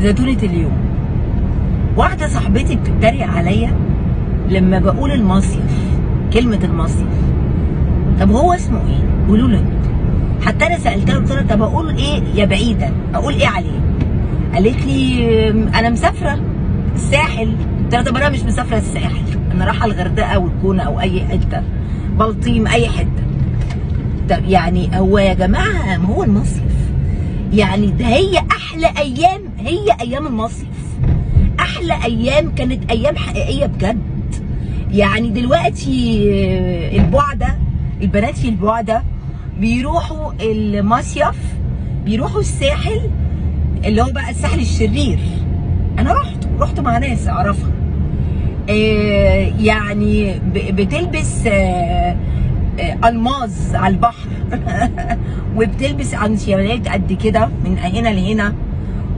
زيتونة اليوم. واحدة صاحبتي بتتريق عليا لما بقول المصيف، كلمة المصيف. طب هو اسمه ايه؟ قولوا لي. حتى انا سألتها قلت لها طب اقول ايه يا بعيدة؟ اقول ايه عليه؟ قالت لي انا مسافرة الساحل. قلت لها طب انا مش مسافرة الساحل، انا رايحة الغردقة والجونة او اي حتة، بلطيم، اي حتة. طب يعني هو يا جماعة ما هو المصيف يعني ده هي احلى ايام، هي ايام المصيف احلى ايام، كانت ايام حقيقيه بجد. يعني دلوقتي البعده، البنات في البعده بيروحوا المصيف، بيروحوا الساحل اللي هو بقى الساحل الشرير. انا رحت مع ناس اعرفها، يعني بتلبس الماظ على البحر وبتلبس انسيالات قد كده من هنا لهنا،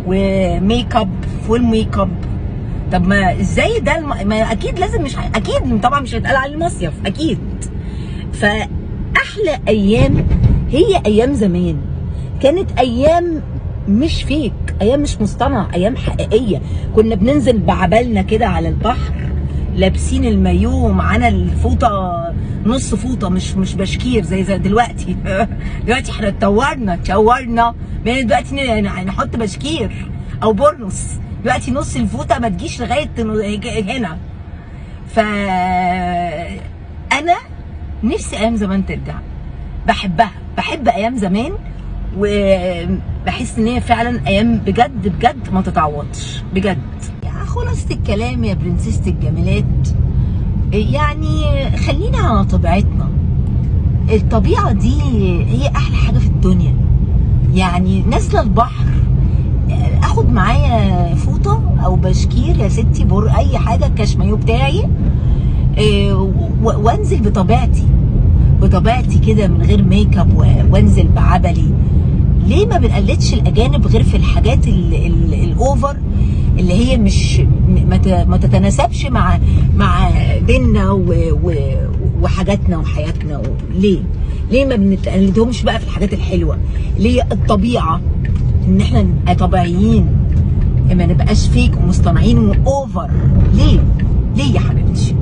وميك اب، فول ميك اب. طب ما ازاي ده ما اكيد لازم، مش اكيد طبعا مش هيتقال على المصيف اكيد. فاحلى ايام هي ايام زمان، كانت ايام مش فيك، ايام مش مصطنع، ايام حقيقيه. كنا بننزل بعبالنا كده على البحر لابسين المايو ومعانا الفوطه، نص فوطه، مش بشكير زي دلوقتي. دلوقتي احنا اتشورنا بين دلوقتي نحط بشكير او بورنوس. دلوقتي نص الفوطه ما تجيش لغايه هنا. انا نفسي ايام زمان ترجع، بحب ايام زمان، وبحس ان هي فعلا ايام بجد بجد ما تتعوضش بجد. يعني خلاصة الكلام يا برنسيسة الجميلات، يعني خلينا على طبيعتنا. الطبيعة دي هي احلى حاجة في الدنيا. يعني نازلة البحر، اخد معايا فوطة او بشكير يا ستي، اي حاجة، الكشمايو بتاعي، وانزل بطبيعتي كده من غير ميك اب، وانزل بعبلي. ليه ما بنقلدش الاجانب غير في الحاجات الاوفر اللي هي مش ما تتناسبش مع ديننا وحاجاتنا وحياتنا؟ ليه ما بنقلدهمش بقى في الحاجات الحلوه اللي هي الطبيعه؟ ان احنا نبقى طبيعيين، ما نبقاش فيك ومصطنعين واوفر. ليه يا حبيبتي؟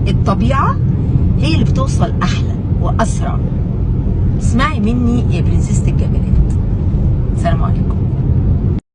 فالطبيعه هي اللي بتوصل احلى واسرع. اسمعي مني يا برنسيسة الجمالات. السلام عليكم.